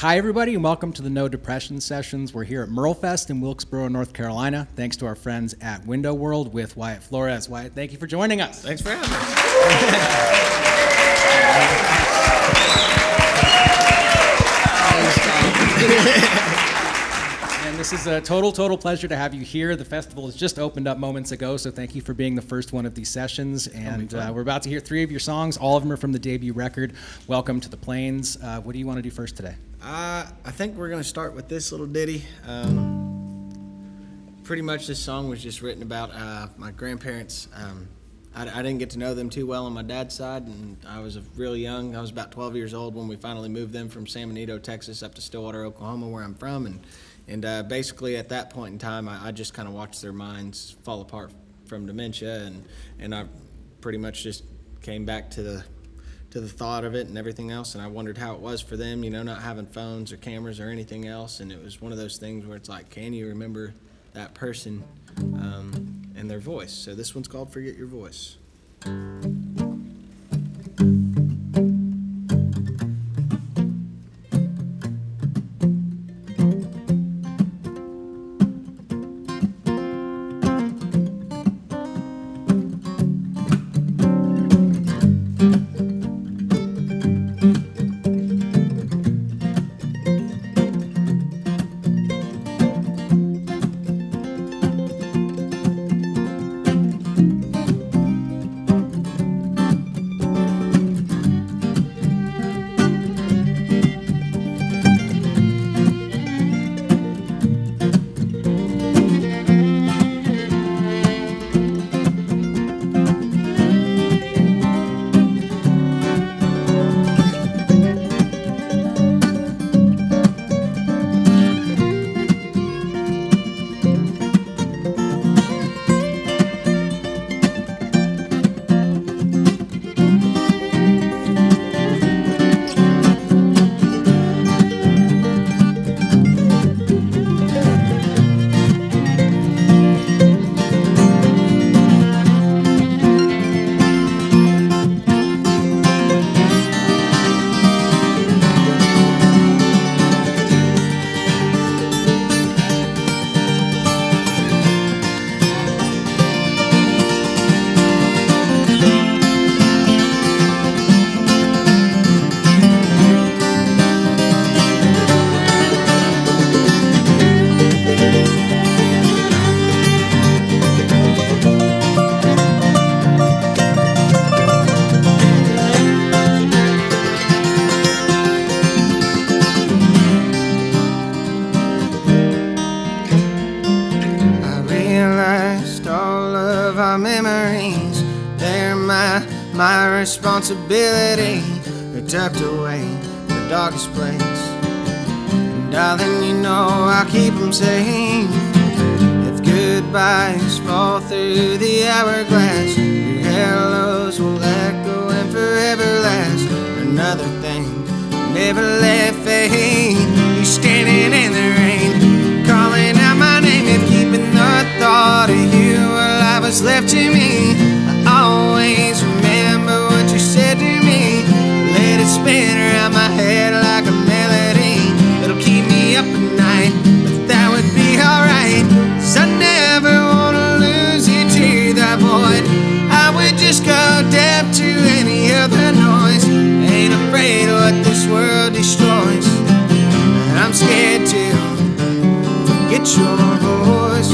Hi, everybody, and welcome to the No Depression Sessions. We're here at MerleFest in Wilkesboro, North Carolina. Thanks to our friends at Window World with Wyatt Flores. Wyatt, thank you for joining us. Thanks for having us. And this is a total pleasure to have you here. The festival has just opened up moments ago, so thank you for being the first one of these sessions. And we're about to hear 3 of your songs. All of them are from the debut record, Welcome to the Plains. What do you want to do first today? I think we're going to start with this little ditty. Pretty much this song was just written about my grandparents. I didn't get to know them too well on my dad's side, and I was real young. I was about 12 years old when we finally moved them from San Benito, Texas, up to Stillwater, Oklahoma, where I'm from. And basically at that point in time, I just kind of watched their minds fall apart from dementia, and I pretty much just came back to the thought of it and everything else, and I wondered how it was for them, not having phones or cameras or anything else. And it was one of those things where it's like, can you remember that person and their voice? So this one's called Forget Your Voice. Responsibility, they're tucked away in the darkest place. And darling, I'll keep them safe. If goodbyes fall through the hourglass, your hellos will echo and forever last. Another thing never let fade. You standing in the rain, calling out my name, and keeping the thought of you alive was left to me. I always remember what you said to me. Let it spin around my head like a melody. It'll keep me up at night, but that would be alright. 'Cause I never wanna lose you to that void. I would just go deaf to any other noise. Ain't afraid of what this world destroys, and I'm scared to forget your voice.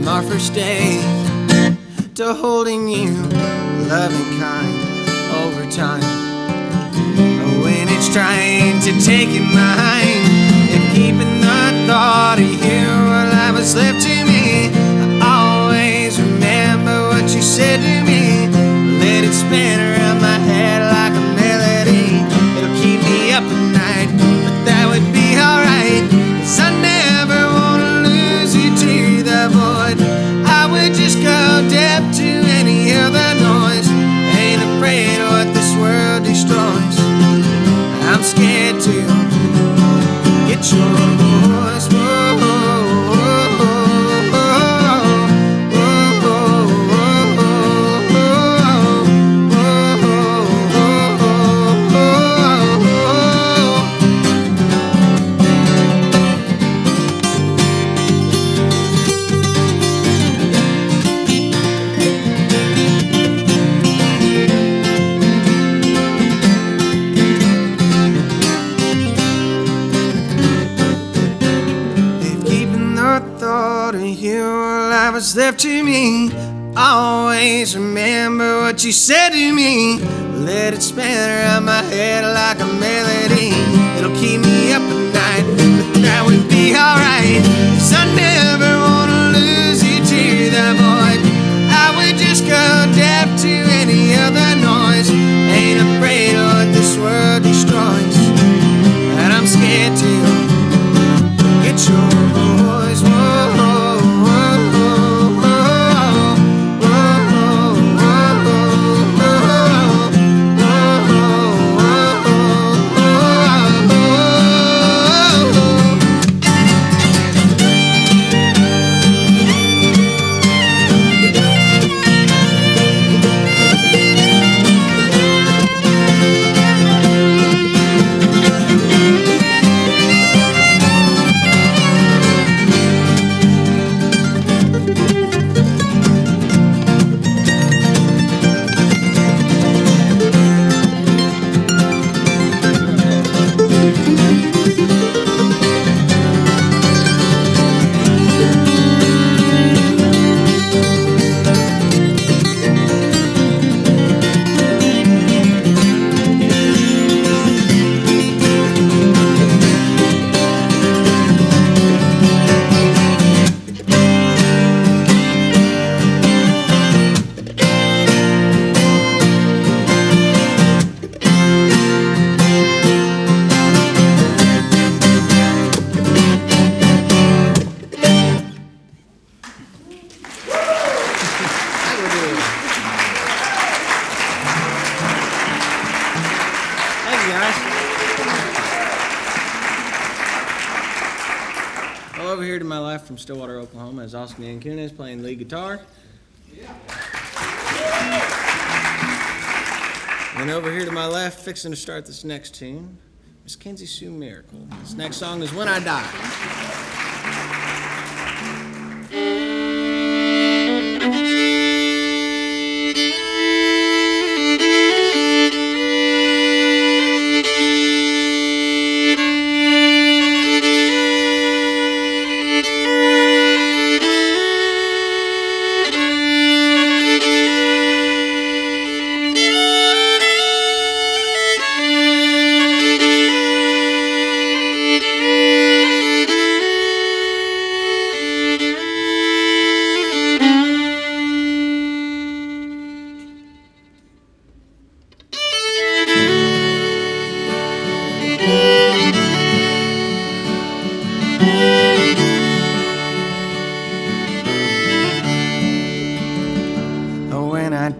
Our first day to holding you, loving kind over time. When it's trying to take your mind and keeping the thought of you alive was left to me. I always remember what you said to me. Let it spin around my head like a melody. It'll keep me up at night, but that would be alright. 'Cause I never wanna lose you to the void. I would just go deaf to any other noise. Ain't afraid of what this world destroys. Forget your voice. Whoa, whoa, whoa, what's left to me. Always remember what you said to me. Let it spin around my head like a melody. It'll keep me up at night, but that would be alright. 'Cause I never wanna lose you to the void. I would just go deaf to any other noise. Ain't afraid of what this world destroys, and I'm scared to get your voice. Whoa. From Stillwater, Oklahoma, is Oscar Yankunas playing lead guitar. Yeah. And over here to my left, fixing to start this next tune, is Kenzie Sue Miracle. This next song is When I Die.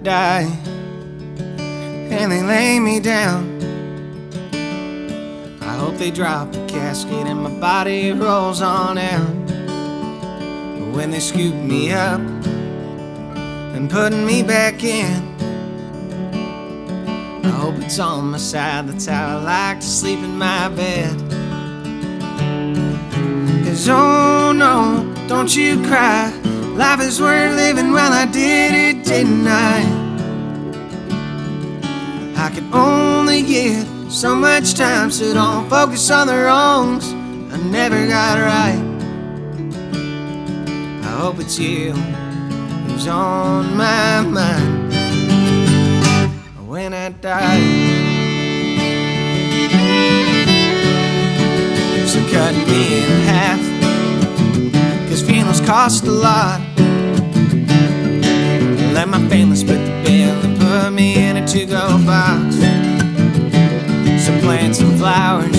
Die and they lay me down, I hope they drop the casket and my body rolls on out. But when they scoop me up and putting me back in, I hope it's on my side. That's how I like to sleep in my bed. 'Cause oh no, don't you cry, life is worth living. Well, I did it, didn't I? I could only get so much time, so don't focus on the wrongs I never got right. I hope it's you who's on my mind when I die. So cut me in half, 'cause funerals cost a lot. Let my family split the bill and put me in a to-go box. So plant some flowers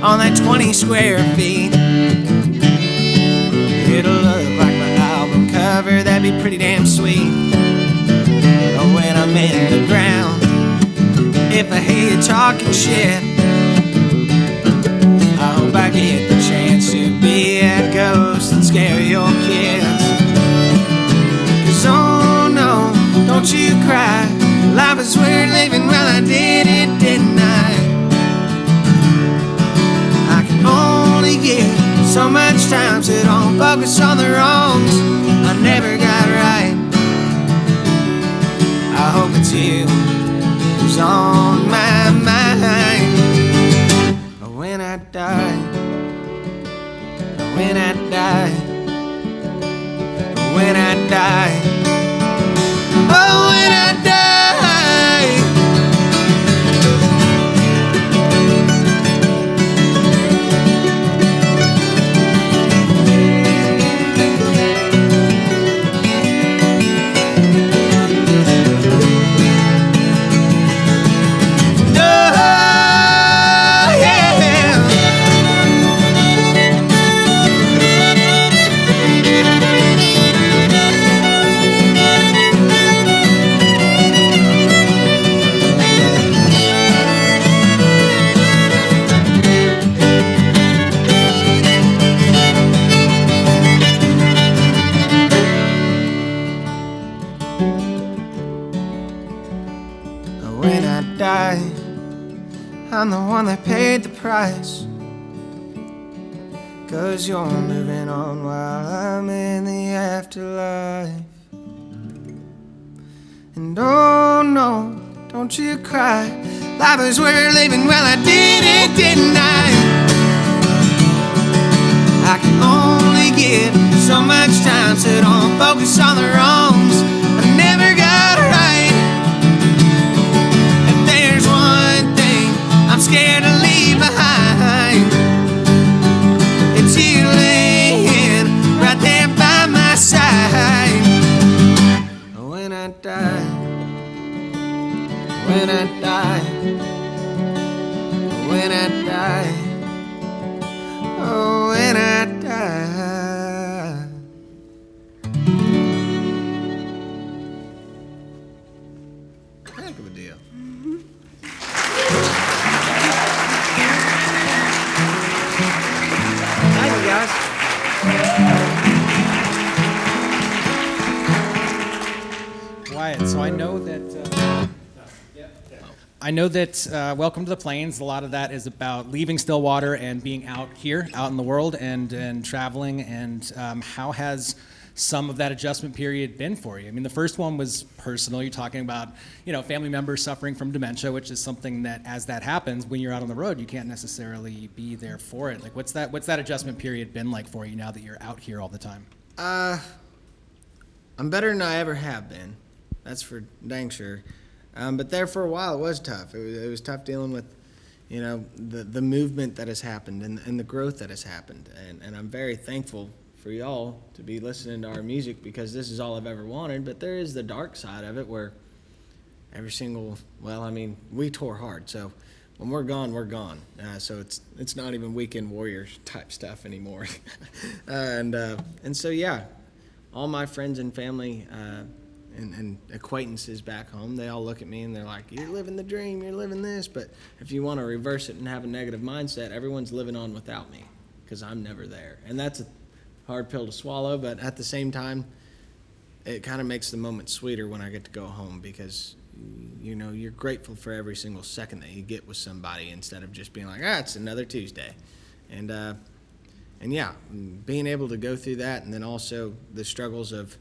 on that 20 square feet. It'll look like my album cover, that'd be pretty damn sweet. Oh, when I'm in the ground, if I hear you talking shit, I hope I times they don't focus on the wrongs I never got right. I hope it's you who's on my mind. When I die, when I die, when I die, oh, when I die. I'm the one that paid the price, 'cause you're moving on while I'm in the afterlife. And oh no, don't you cry, life is worth living. Well, I did it, didn't I? I can only give so much time, so don't focus on the wrongs I never got right. If there's one thing I'm scared to leave behind, it's you laying right there by my side. When I die, when I die, when I die, oh, when I die. Heck of a deal. Thank you, guys. Wyatt, so I know that Welcome to the Plains, a lot of that is about leaving Stillwater and being out here, out in the world, and traveling. And how has some of that adjustment period been for you? I mean, the first one was personal. You're talking about, family members suffering from dementia, which is something that, as that happens, when you're out on the road, you can't necessarily be there for it. Like, what's that adjustment period been like for you now that you're out here all the time? I'm better than I ever have been. That's for dang sure. But there for a while, it was tough. It was tough dealing with, the movement that has happened and the growth that has happened. And I'm very thankful for y'all to be listening to our music, because this is all I've ever wanted. But there is the dark side of it, where we tore hard. So when we're gone, we're gone. So it's not even Weekend Warriors type stuff anymore. And so, yeah, all my friends and family and acquaintances back home, they all look at me and they're like, you're living the dream, you're living this. But if you want to reverse it and have a negative mindset, everyone's living on without me, because I'm never there. And that's a hard pill to swallow, but at the same time, it kind of makes the moment sweeter when I get to go home, because you're grateful for every single second that you get with somebody, instead of just being like, it's another Tuesday. And yeah, being able to go through that, and then also the struggles of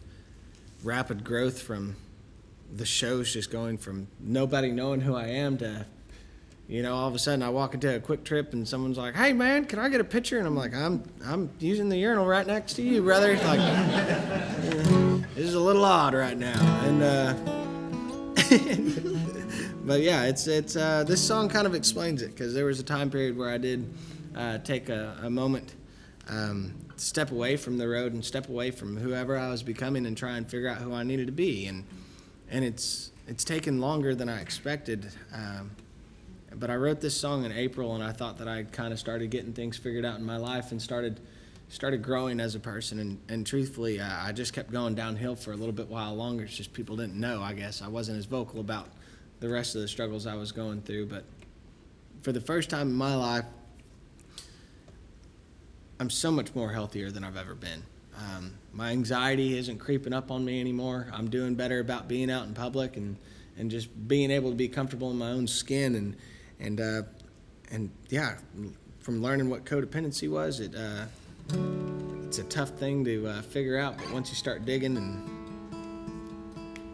rapid growth from the shows just going from nobody knowing who I am to, all of a sudden I walk into a Quick Trip and someone's like, hey man, can I get a picture? And I'm like, I'm using the urinal right next to you, brother. Like, this is a little odd right now. And but yeah, it's this song kind of explains it, because there was a time period where I did take a moment, step away from the road and step away from whoever I was becoming and try and figure out who I needed to be. And it's taken longer than I expected. But I wrote this song in April, and I thought that I kind of started getting things figured out in my life and started growing as a person. And truthfully, I just kept going downhill for a little bit while longer. It's just people didn't know, I guess. I wasn't as vocal about the rest of the struggles I was going through. But for the first time in my life, I'm so much more healthier than I've ever been. My anxiety isn't creeping up on me anymore. I'm doing better about being out in public and just being able to be comfortable in my own skin. And yeah, from learning what codependency was, it's a tough thing to figure out, but once you start digging, and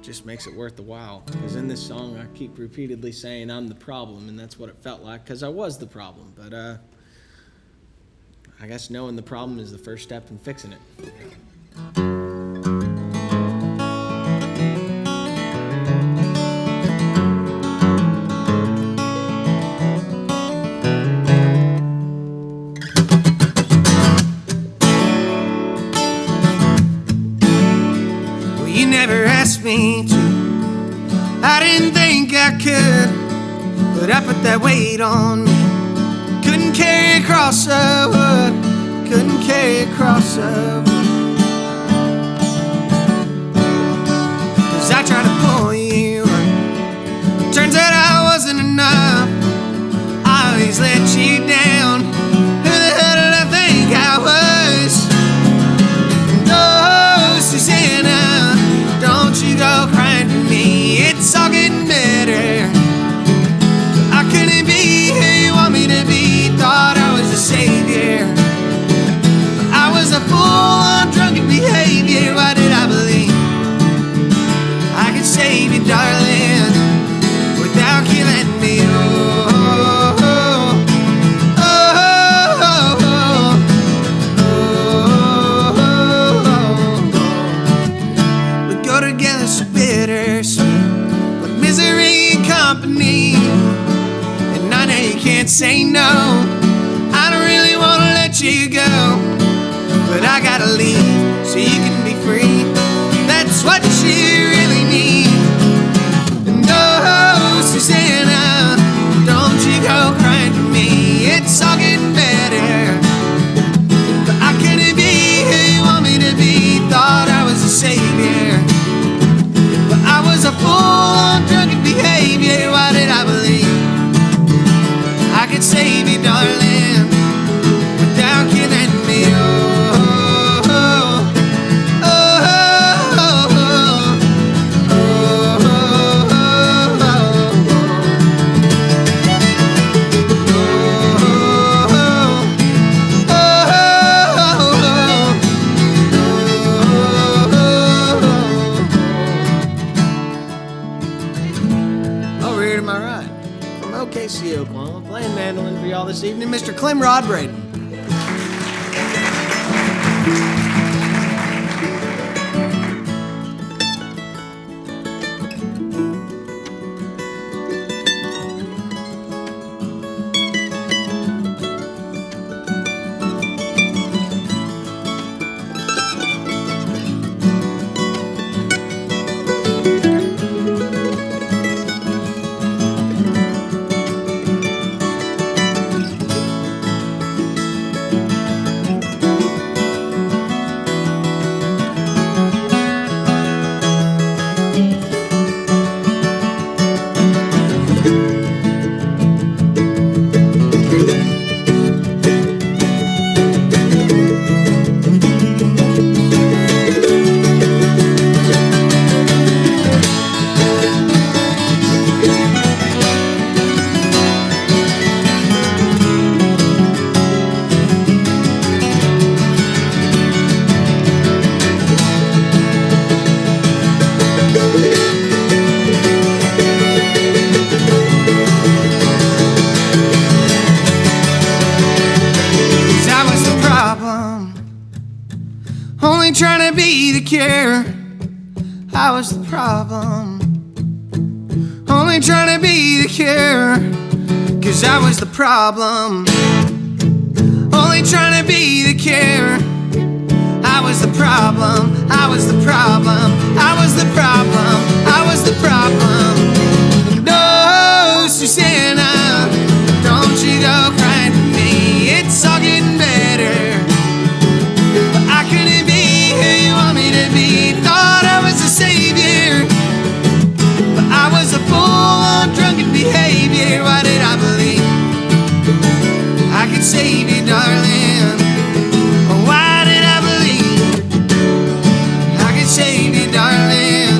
just makes it worth the while. Because in this song, I keep repeatedly saying I'm the problem, and that's what it felt like, because I was the problem. But I guess knowing the problem is the first step in fixing it. Me to. I didn't think I could, but I put that weight on me. Couldn't carry across the wood, couldn't carry across the wood. 'Cause I tried to pull you up, turns out I wasn't enough. I always let you down. Who the hell did I think I was? Oh, Susannah, don't you go crying to me, it's all getting better. I couldn't be who you want me to be, thought I was a savior. I was a fool on drunken behavior, why did I believe I could save you, darling, without killing me? And I know you can't say no. I don't really want to let you go, but I gotta leave so you can be free. That's what you really need. And oh, Susannah, don't you go crying for me, it's all getting better. But I couldn't be who you want me to be, thought I was a savior. I was a fool on drunken behavior, why did I believe I could save you, darling, without killing me? Oh, oh, oh, oh, Oklahoma, playing mandolin for y'all this evening, Mr. Clem Braden. Trying to be the cure, I was the problem. Only trying to be the cure, 'cause I was the problem. Only trying to be the cure, I was the problem. I was the problem. I was the problem. I was the problem. No, Susannah, don't you go crying to me, it's all getting better. But I couldn't be who you want me to be, thought I was a savior. But I was a fool on drunken behavior, why did I believe I could save you, darling? Why did I believe I could save you, darling?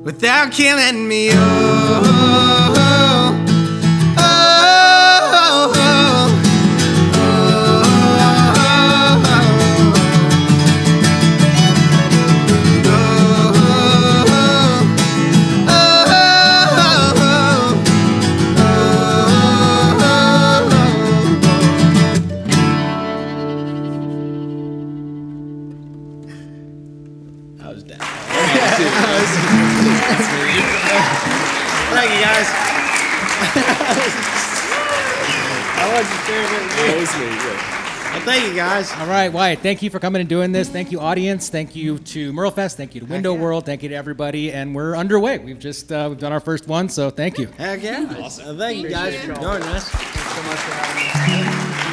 Without killing me, oh, oh, oh, oh. thank you, guys. I wasn't sure if it was me. That was me, yeah. Well, thank you, guys. All right, Wyatt, thank you for coming and doing this. Thank you, audience. Thank you to MerleFest. Thank you to Window World. Thank you to everybody. And we're underway. We've done our first one, so thank you. Heck yeah. Awesome. Thank you guys for joining us. Thanks so much for having me.